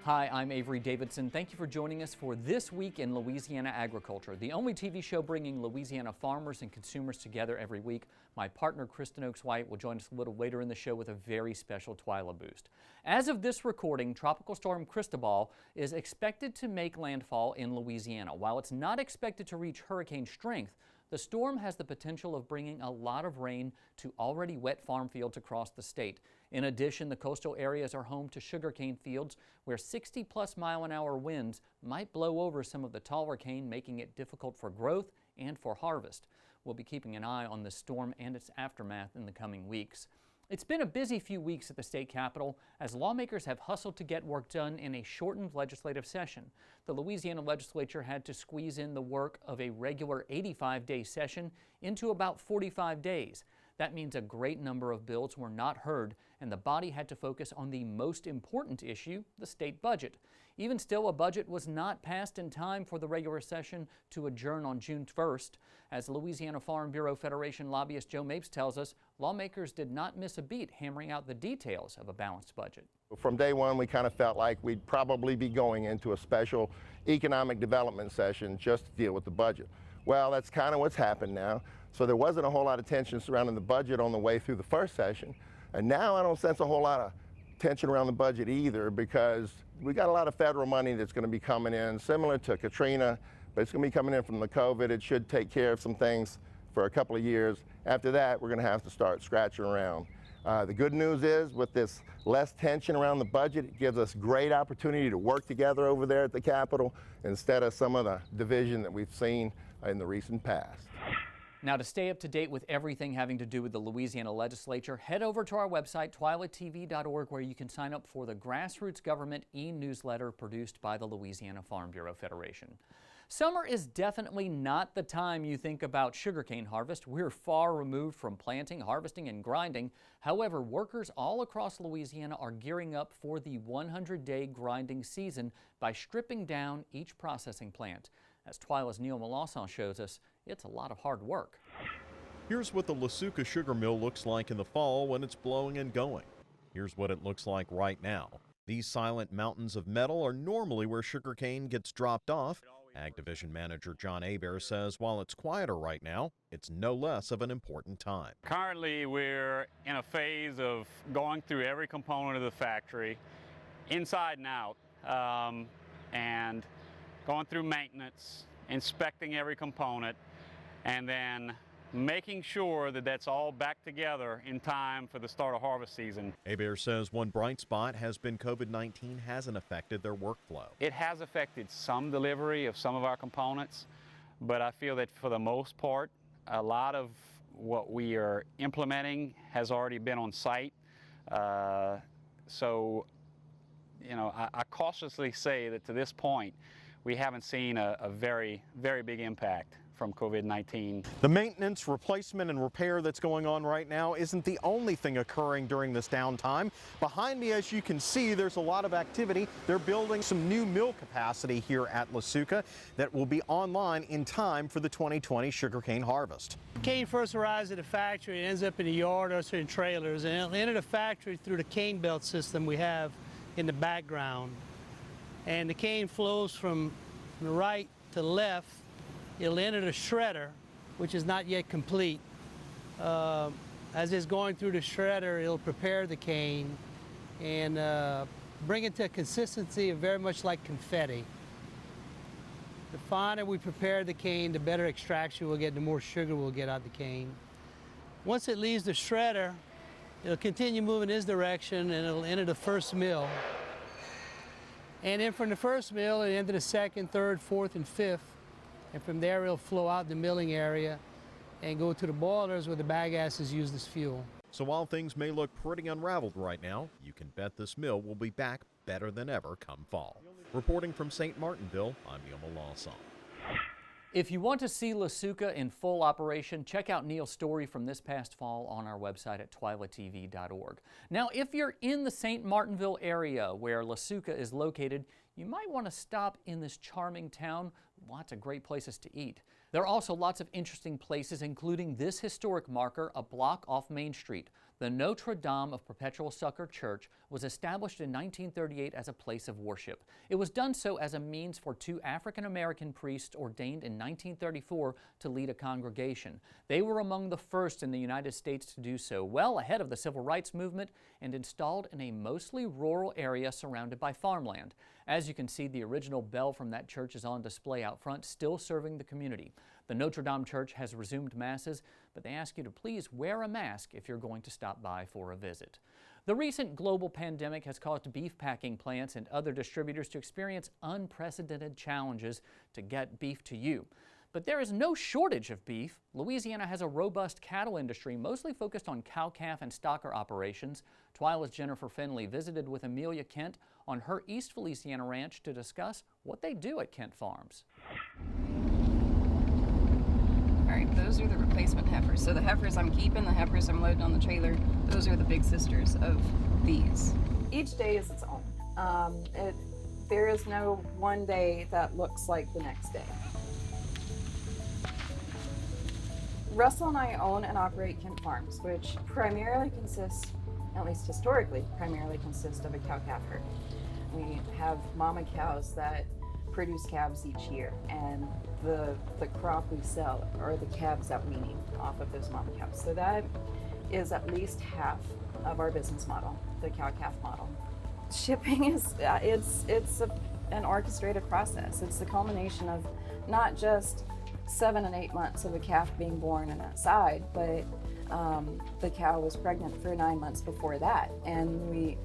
Hi, I'm Avery Davidson. Thank you for joining us for This Week in Louisiana Agriculture, the only TV show bringing Louisiana farmers and consumers together every week. My partner, Kristen Oaks-White, will join us a little later in the show with a very special TWILA boost. As of this recording, Tropical Storm Cristobal is expected to make landfall in Louisiana. While it's not expected to reach hurricane strength, the storm has the potential of bringing a lot of rain to already wet farm fields across the state. In addition, the coastal areas are home to sugarcane fields where 60+ mile-an-hour winds might blow over some of the taller cane, making it difficult for growth and for harvest. We'll be keeping an eye on the storm and its aftermath in the coming weeks. It's been a busy few weeks at the state capitol as lawmakers have hustled to get work done in a shortened legislative session. The Louisiana legislature had to squeeze in the work of a regular 85-day session into about 45 days. That means a great number of bills were not heard, and the body had to focus on the most important issue, the state budget. Even still, a budget was not passed in time for the regular session to adjourn on June 1st. As Louisiana Farm Bureau Federation lobbyist Joe Mapes tells us, lawmakers did not miss a beat hammering out the details of a balanced budget. From day one, we kind of felt like we'd probably be going into a special economic development session just to deal with the budget. Well, that's kind of what's happened now. So there wasn't a whole lot of tension surrounding the budget on the way through the first session. And now I don't sense a whole lot of tension around the budget either, because we got a lot of federal money that's going to be coming in, similar to Katrina, but it's going to be coming in from the COVID. It should take care of some things for a couple of years. After that, we're going to have to start scratching around. The good news is, with this less tension around the budget, it gives us great opportunity to work together over there at the Capitol instead of some of the division that we've seen in the recent past. Now, to stay up to date with everything having to do with the Louisiana legislature, head over to our website, twilatv.org, where you can sign up for the Grassroots Government e-newsletter produced by the Louisiana Farm Bureau Federation. Summer is definitely not the time you think about sugarcane harvest. We're far removed from planting, harvesting, and grinding. However, workers all across Louisiana are gearing up for the 100-day grinding season by stripping down each processing plant. As TWILA's Neil Melancon shows us, it's a lot of hard work. Here's what the LASUCA sugar mill looks like in the fall when it's blowing and going. Here's what it looks like right now. These silent mountains of metal are normally where sugarcane gets dropped off. Ag Division Manager John Avery says while it's quieter right now, it's no less of an important time. Currently, we're in a phase of going through every component of the factory, inside and out, and going through maintenance, inspecting every component, and then making sure that that's all back together in time for the start of harvest season. Avery says one bright spot has been COVID-19 hasn't affected their workflow. It has affected some delivery of some of our components, but I feel that for the most part, a lot of what we are implementing has already been on site. So, you know, I cautiously say that to this point, we haven't seen a very, very big impact from COVID-19. The maintenance, replacement, and repair that's going on right now isn't the only thing occurring during this downtime. Behind me, as you can see, there's a lot of activity. They're building some new mill capacity here at LASUCA that will be online in time for the 2020 sugarcane harvest. Cane first arrives at the factory, it ends up in the yard or in trailers, and it'll enter the factory through the cane belt system we have in the background. And the cane flows from the right to the left. It'll enter the shredder, which is not yet complete. As it's going through the shredder, it'll prepare the cane and bring it to a consistency of very much like confetti. The finer we prepare the cane, the better extraction we'll get, the more sugar we'll get out of the cane. Once it leaves the shredder, it'll continue moving this direction and it'll enter the first mill. And then from the first mill, it'll enter the second, third, fourth, and fifth. And from there, it'll flow out the milling area and go to the boilers where the bagasse is used as fuel. So while things may look pretty unraveled right now, you can bet this mill will be back better than ever come fall. Reporting from St. Martinville, I'm Neil Melancon. If you want to see LASUCA in full operation, check out Neil's story from this past fall on our website at twilatv.org. Now, if you're in the St. Martinville area where LASUCA is located, you might want to stop in this charming town. Lots of great places to eat. There are also lots of interesting places, including this historic marker a block off Main Street. The Notre Dame of Perpetual Succor Church was established in 1938 as a place of worship. It was done so as a means for two African-American priests ordained in 1934 to lead a congregation. They were among the first in the United States to do so, well ahead of the Civil Rights Movement, and installed in a mostly rural area surrounded by farmland. As you can see, the original bell from that church is on display out front, still serving the community. The Notre Dame Church has resumed masses, but they ask you to please wear a mask if you're going to stop by for a visit. The recent global pandemic has caused beef packing plants and other distributors to experience unprecedented challenges to get beef to you. But there is no shortage of beef. Louisiana has a robust cattle industry, mostly focused on cow-calf and stocker operations. TWILA's Jennifer Finley visited with Amelia Kent on her East Feliciana ranch to discuss what they do at Kent Farms. All right, those are the replacement heifers. So the heifers I'm keeping, the heifers I'm loading on the trailer, those are the big sisters of these. Each day is its own. There is no one day that looks like the next day. Russell and I own and operate Kent Farms, which primarily consists, at least historically, primarily consists of a cow-calf herd. We have mama cows that produce calves each year, and the crop we sell are the calves that we need off of those mama cows. So that is at least half of our business model, the cow-calf model. Shipping is, an orchestrated process. It's the culmination of not just 7 and 8 months of a calf being born and outside, but the cow was pregnant for 9 months before that, and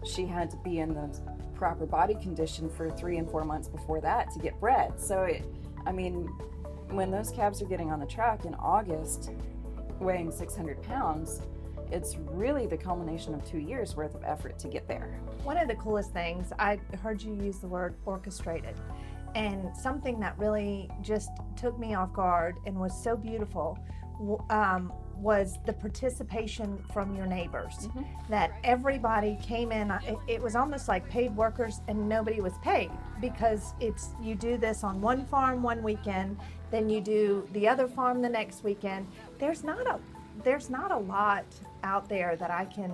she had to be in the proper body condition for 3 and 4 months before that to get bred. So when those calves are getting on the track in August, weighing 600 pounds, it's really the culmination of 2 years worth of effort to get there. One of the coolest things, I heard you use the word orchestrated, and something that really just took me off guard and was so beautiful was the participation from your neighbors. Mm-hmm. That everybody came in. It was almost like paid workers and nobody was paid, because you do this on one farm one weekend, then you do the other farm the next weekend. There's not a lot out there that I can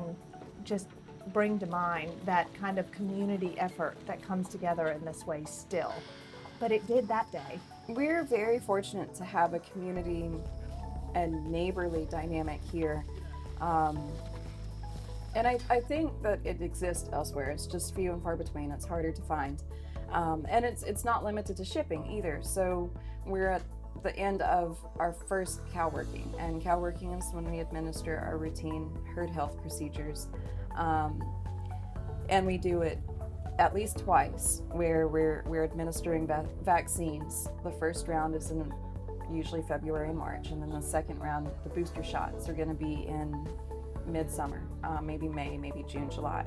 just bring to mind, that kind of community effort that comes together in this way still. But it did that day. We're very fortunate to have a community and neighborly dynamic here. And I think that it exists elsewhere. It's just few and far between. It's harder to find. And it's not limited to shipping either. So we're at the end of our first cow working. And cow working is when we administer our routine herd health procedures. And we do it at least twice, where we're administering vaccines. The first round is in usually February and March, and then the second round, the booster shots, are going to be in midsummer, maybe May, maybe June, July.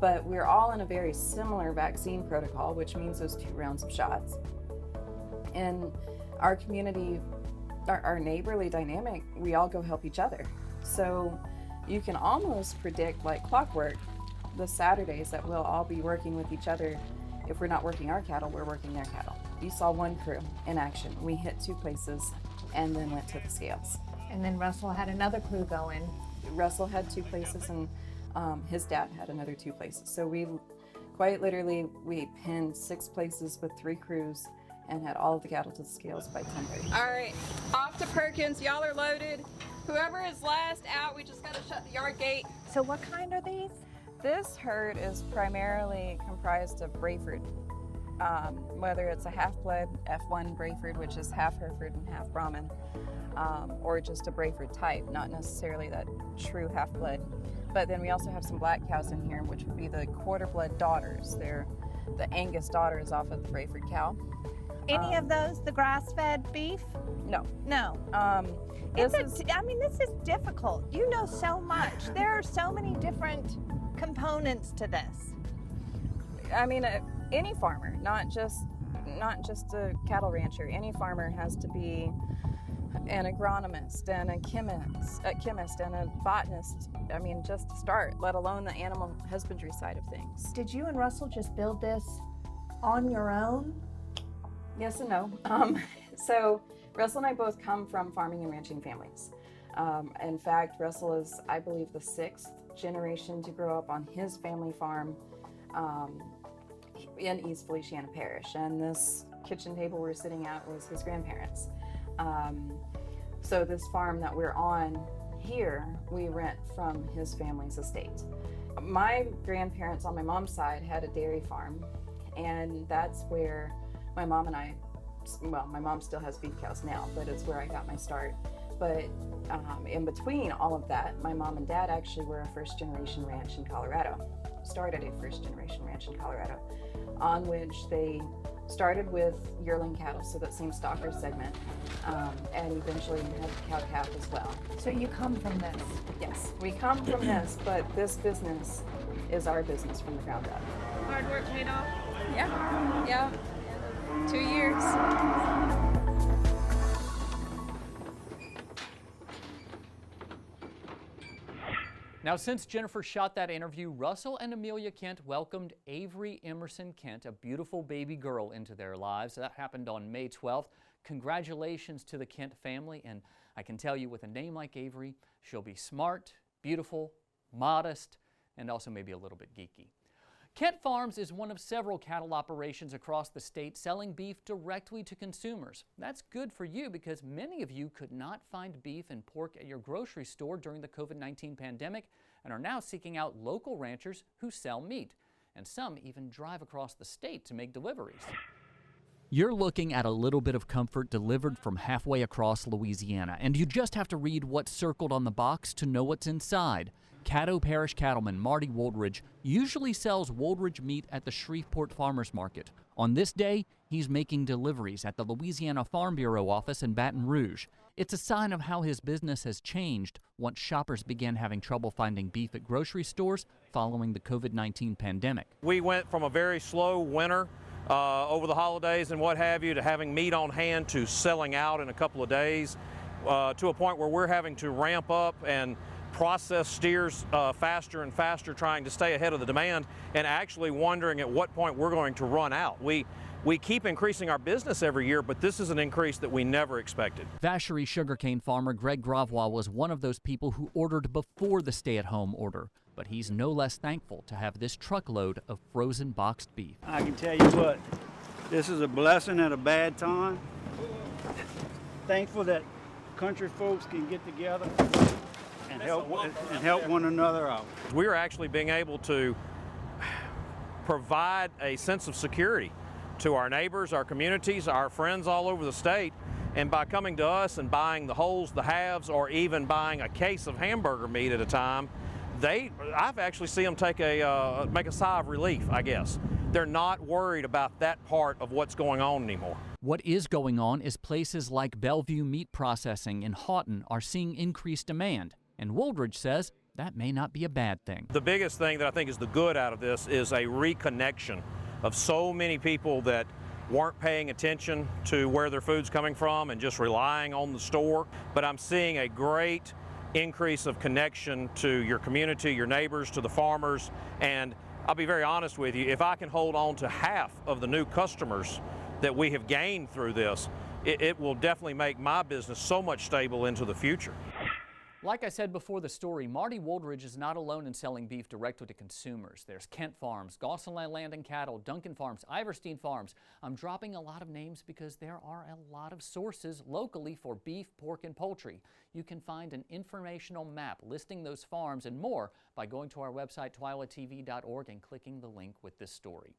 But we're all in a very similar vaccine protocol, which means those 2 rounds of shots. In our community, our neighborly dynamic, we all go help each other. So you can almost predict, like clockwork, the Saturdays that we'll all be working with each other. If we're not working our cattle, we're working their cattle. You saw one crew in action. We hit 2 places and then went to the scales. And then Russell had another crew going. Russell had 2 places, and his dad had another 2 places. So we quite literally, we pinned 6 places with 3 crews and had all of the cattle to the scales by 10:30. All right, off to Perkins. Y'all are loaded. Whoever is last out, we just got to shut the yard gate. So what kind are these? This herd is primarily comprised of Brayford, whether it's a half-blood F1 Brayford, which is half Hereford and half Brahman, or just a Brayford type, not necessarily that true half-blood. But then we also have some black cows in here, which would be the quarter-blood daughters. They're the Angus daughters off of the Brayford cow. Any of those the grass-fed beef? No. No. This is difficult. You know so much. There are so many different components to this. I mean, any farmer, not just not just a cattle rancher. Any farmer has to be an agronomist and a chemist and a botanist. I mean, just to start, let alone the animal husbandry side of things. Did you and Russell just build this on your own? Yes and no. So Russell and I both come from farming and ranching families. In fact, Russell is, I believe, the 6th generation to grow up on his family farm in East Feliciana Parish. And this kitchen table we're sitting at was his grandparents'. So this farm that we're on here, we rent from his family's estate. My grandparents on my mom's side had a dairy farm, and that's where my mom and I, well, my mom still has beef cows now, but it's where I got my start. But in between all of that, my mom and dad actually were a first-generation ranch in Colorado, started a first-generation ranch in Colorado, on which they started with yearling cattle, so that same stocker segment, and eventually had cow-calf as well. So you come from this? Yes, we come from this, but this business is our business from the ground up. Hard work paid off. Yeah. 2 years. Now, since Jennifer shot that interview, Russell and Amelia Kent welcomed Avery Emerson Kent, a beautiful baby girl, into their lives. That happened on May 12th. Congratulations to the Kent family, and I can tell you, with a name like Avery, she'll be smart, beautiful, modest, and also maybe a little bit geeky. Kent Farms is one of several cattle operations across the state selling beef directly to consumers. That's good for you because many of you could not find beef and pork at your grocery store during the COVID-19 pandemic and are now seeking out local ranchers who sell meat. And some even drive across the state to make deliveries. You're looking at a little bit of comfort delivered from halfway across Louisiana, and you just have to read what's circled on the box to know what's inside. Caddo Parish Cattleman Marty Wooldridge usually sells Wooldridge meat at the Shreveport Farmers Market. On this day, he's making deliveries at the Louisiana Farm Bureau office in Baton Rouge. It's a sign of how his business has changed once shoppers began having trouble finding beef at grocery stores following the COVID-19 pandemic. We went from a very slow winter over the holidays and what have you to having meat on hand to selling out in a couple of days to a point where we're having to ramp up and process steers faster and faster, trying to stay ahead of the demand and actually wondering at what point we're going to run out. We keep increasing our business every year, but this is an increase that we never expected. Vacherie sugarcane farmer Greg Gravois was one of those people who ordered before the stay-at-home order, but he's no less thankful to have this truckload of frozen boxed beef. I can tell you what, this is a blessing at a bad time. Thankful that country folks can get together and help one another out. We're actually being able to provide a sense of security to our neighbors, our communities, our friends all over the state, and by coming to us and buying the wholes, the halves, or even buying a case of hamburger meat at a time, I've actually seen them make a sigh of relief, I guess. They're not worried about that part of what's going on anymore. What is going on is places like Bellevue Meat Processing in Houghton are seeing increased demand. And Wooldridge says that may not be a bad thing. The biggest thing that I think is the good out of this is a reconnection of so many people that weren't paying attention to where their food's coming from and just relying on the store. But I'm seeing a great increase of connection to your community, your neighbors, to the farmers. And I'll be very honest with you, if I can hold on to half of the new customers that we have gained through this, it will definitely make my business so much stable into the future. Like I said before the story, Marty Wooldridge is not alone in selling beef directly to consumers. There's Kent Farms, Gosselin Land and Cattle, Duncan Farms, Iverstein Farms. I'm dropping a lot of names because there are a lot of sources locally for beef, pork, and poultry. You can find an informational map listing those farms and more by going to our website, twilatv.org, and clicking the link with this story.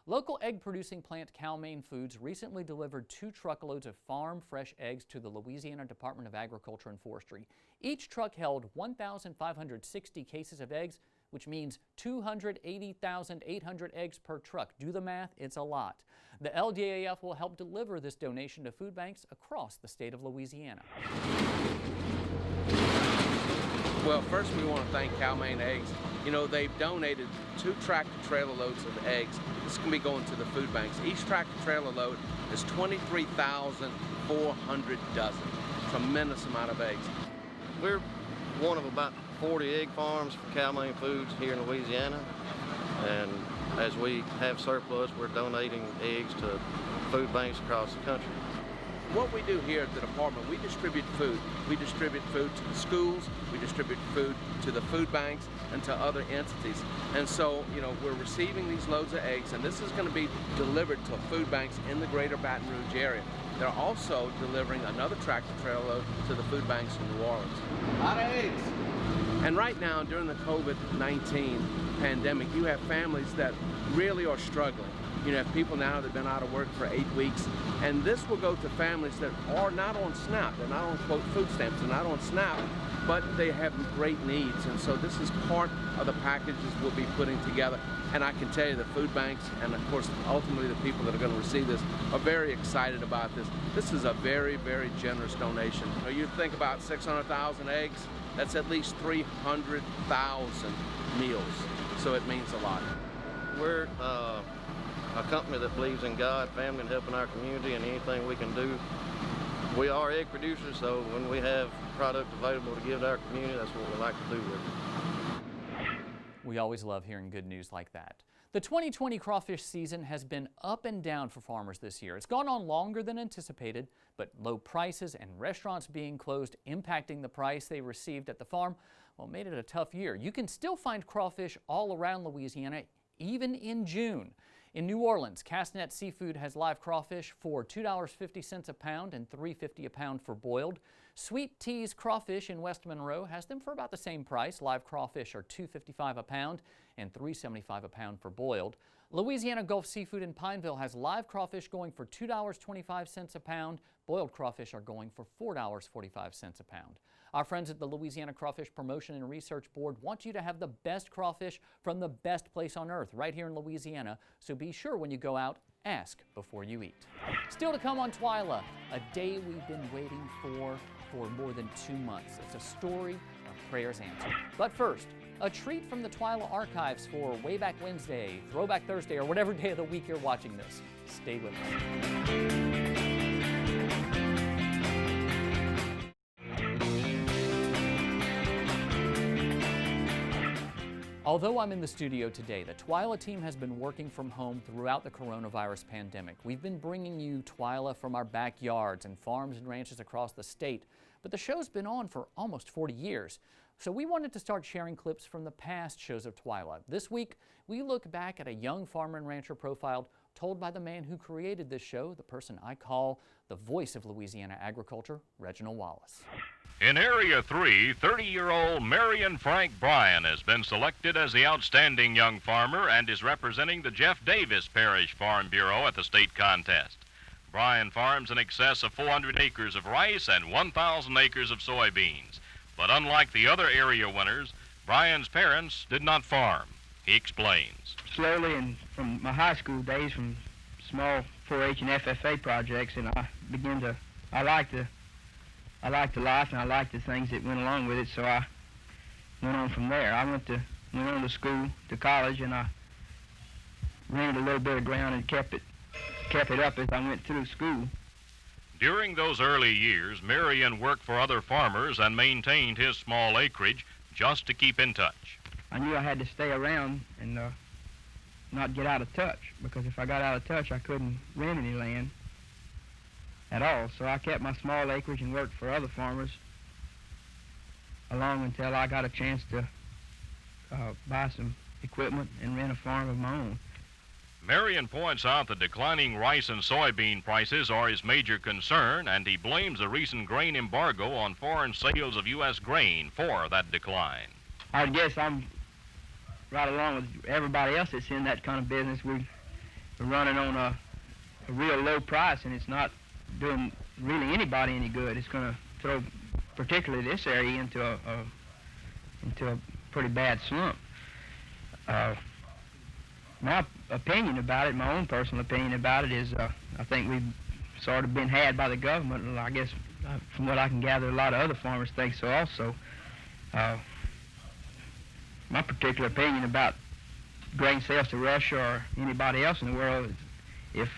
Local egg-producing plant Cattleman Foods recently delivered 2 truckloads of farm-fresh eggs to the Louisiana Department of Agriculture and Forestry. Each truck held 1,560 cases of eggs, which means 280,800 eggs per truck. Do the math, it's a lot. The LDAF will help deliver this donation to food banks across the state of Louisiana. Well, first we want to thank Cattleman Eggs You know, they've donated 2 tractor-trailer loads of eggs. This can be going to the food banks. Each tractor-trailer load is 23,400 dozen. Tremendous amount of eggs. We're one of about 40 egg farms for Cattleman Foods here in Louisiana. And as we have surplus, we're donating eggs to food banks across the country. What we do here at the department, we distribute food. We distribute food to the schools, we distribute food to the food banks, and to other entities. And so, you know, we're receiving these loads of eggs, and this is going to be delivered to food banks in the greater Baton Rouge area. They're also delivering another tractor-trailer load to the food banks in New Orleans. A lot of eggs. And right now, during the COVID-19 pandemic, you have families that really are struggling. You know, have people now that have been out of work for 8 weeks, and this will go to families that are not on SNAP. They're not on, quote, food stamps. They're not on SNAP, but they have great needs. And so this is part of the packages we'll be putting together. And I can tell you the food banks and, of course, ultimately the people that are going to receive this are very excited about this. This is a very, very generous donation. You think about 600,000 eggs, that's at least 300,000 meals. So it means a lot. We're a company that believes in God, family, and helping our community, and anything we can do. We are egg producers, so when we have product available to give to our community, that's what we like to do with it. We always love hearing good news like that. The 2020 crawfish season has been up and down for farmers this year. It's gone on longer than anticipated, but low prices and restaurants being closed impacting the price they received at the farm, well, made it a tough year. You can still find crawfish all around Louisiana, even in June. In New Orleans, Castanet Seafood has live crawfish for $2.50 a pound and $3.50 a pound for boiled. Sweet Tea's Crawfish in West Monroe has them for about the same price. Live crawfish are $2.55 a pound and $3.75 a pound for boiled. Louisiana Gulf Seafood in Pineville has live crawfish going for $2.25 a pound. Boiled crawfish are going for $4.45 a pound. Our friends at the Louisiana Crawfish Promotion and Research Board want you to have the best crawfish from the best place on earth, right here in Louisiana. So be sure when you go out, ask before you eat. Still to come on TWILA, a day we've been waiting for more than 2 months. It's a story of prayers answered. But first, a treat from the TWILA archives for Way Back Wednesday, Throwback Thursday, or whatever day of the week you're watching this. Stay with us. Although I'm in the studio today, the TWILA team has been working from home throughout the coronavirus pandemic. We've been bringing you TWILA from our backyards and farms and ranches across the state, but the show's been on for almost 40 years. So we wanted to start sharing clips from the past shows of TWILA. This week, we look back at a young farmer and rancher profiled, told by the man who created this show, the person I call the voice of Louisiana agriculture, Reginald Wallace. In Area 3, 30-year-old Marion Frank Bryan has been selected as the outstanding young farmer and is representing the Jeff Davis Parish Farm Bureau at the state contest. Bryan farms in excess of 400 acres of rice and 1,000 acres of soybeans. But unlike the other area winners, Bryan's parents did not farm. He explains. Slowly, and from my high school days, from small 4-H and FFA projects, and I liked the life, and I liked the things that went along with it, so I went on from there. I went on to school, to college, and I rented a little bit of ground and kept it up as I went through school. During those early years, Marion worked for other farmers and maintained his small acreage just to keep in touch. I knew I had to stay around and not get out of touch, because if I got out of touch, I couldn't rent any land at all. So I kept my small acreage and worked for other farmers along until I got a chance to buy some equipment and rent a farm of my own. Marion points out that declining rice and soybean prices are his major concern, and he blames the recent grain embargo on foreign sales of U.S. grain for that decline. I guess I'm right along with everybody else that's in that kind of business. We're running on a real low price, and it's not doing really anybody any good. It's going to throw, particularly this area, into a pretty bad slump. My opinion about it, my own personal opinion about it, is I think we've sort of been had by the government, and I guess from what I can gather, a lot of other farmers think so also. my particular opinion about grain sales to Russia or anybody else in the world. If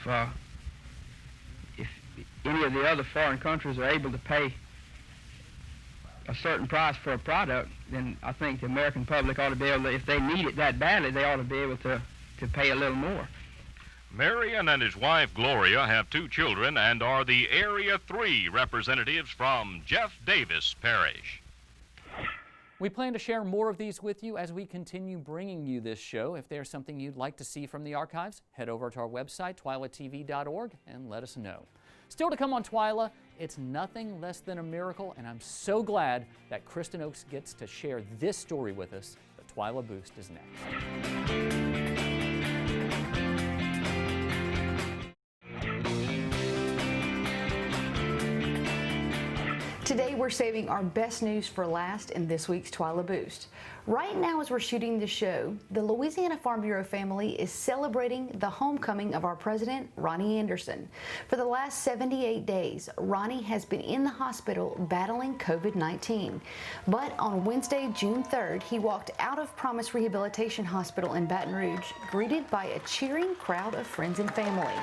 any of the other foreign countries are able to pay a certain price for a product, then I think the American public ought to be able to, if they need it that badly, they ought to be able to pay a little more. Marion and his wife Gloria have 2 children and are the Area 3 representatives from Jeff Davis Parish. We plan to share more of these with you as we continue bringing you this show. If there's something you'd like to see from the archives, head over to our website, twilatv.org, and let us know. Still to come on TWILA, it's nothing less than a miracle, and I'm so glad that Kristen Oaks gets to share this story with us. The TWILA Boost is next. Today we're saving our best news for last in this week's TWILA Boost. Right now as we're shooting the show, the Louisiana Farm Bureau family is celebrating the homecoming of our president, Ronnie Anderson. For the last 78 days, Ronnie has been in the hospital battling COVID-19. But on Wednesday, June 3rd, he walked out of Promise Rehabilitation Hospital in Baton Rouge, greeted by a cheering crowd of friends and family.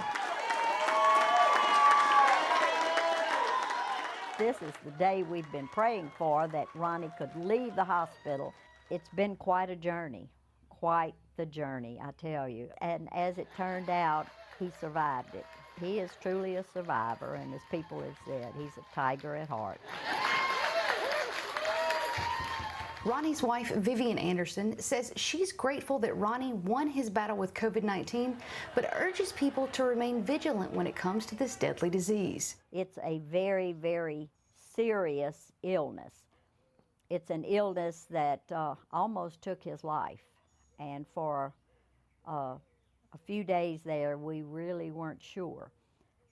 This is the day we've been praying for, that Ronnie could leave the hospital. It's been quite a journey, quite the journey, I tell you. And as it turned out, he survived it. He is truly a survivor, and as people have said, he's a tiger at heart. Ronnie's wife, Vivian Anderson, says she's grateful that Ronnie won his battle with COVID-19, but urges people to remain vigilant when it comes to this deadly disease. It's a very, very serious illness. It's an illness that almost took his life, and for a few days there, we really weren't sure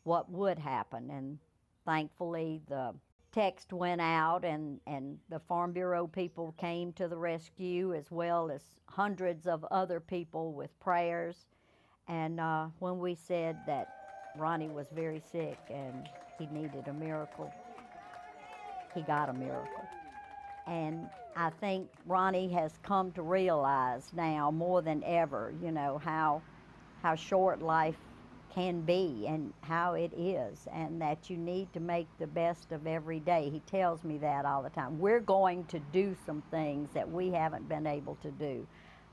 what would happen, and thankfully the text went out, and the Farm Bureau people came to the rescue, as well as hundreds of other people with prayers. And when we said that Ronnie was very sick and he needed a miracle, he got a miracle. And I think Ronnie has come to realize now more than ever, you know, how short life can be and how it is, and that you need to make the best of every day. He tells me that all the time. We're going to do some things that we haven't been able to do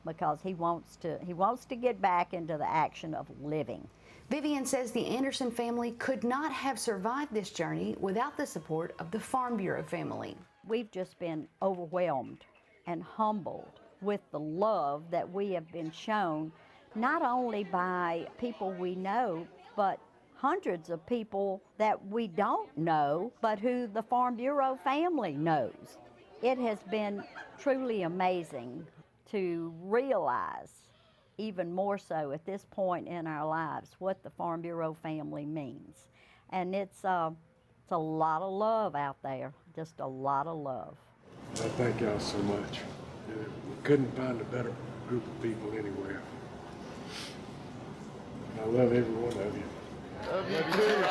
because he wants to get back into the action of living. Vivian says the Anderson family could not have survived this journey without the support of the Farm Bureau family. We've just been overwhelmed and humbled with the love that we have been shown, not only by people we know, but hundreds of people that we don't know, but who the Farm Bureau family knows. It has been truly amazing to realize, even more so at this point in our lives, what the Farm Bureau family means. And it's a lot of love out there, just a lot of love. I thank y'all so much. We couldn't find a better group of people anywhere. I love every one of you. Love you too.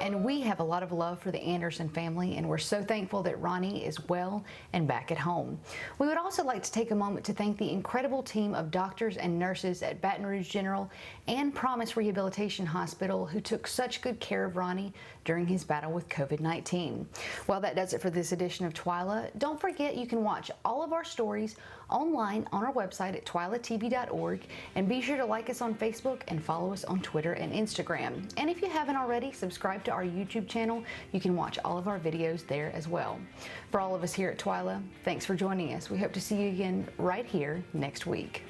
And we have a lot of love for the Anderson family, and we're so thankful that Ronnie is well and back at home. We would also like to take a moment to thank the incredible team of doctors and nurses at Baton Rouge General and Promise Rehabilitation Hospital who took such good care of Ronnie during his battle with COVID-19. Well, that does it for this edition of TWILA. Don't forget you can watch all of our stories online on our website at twilatv.org, and be sure to like us on Facebook and follow us on Twitter and Instagram. And if you haven't already, subscribe to our YouTube channel. You can watch all of our videos there as well. For all of us here at TWILA, thanks for joining us. We hope to see you again right here next week.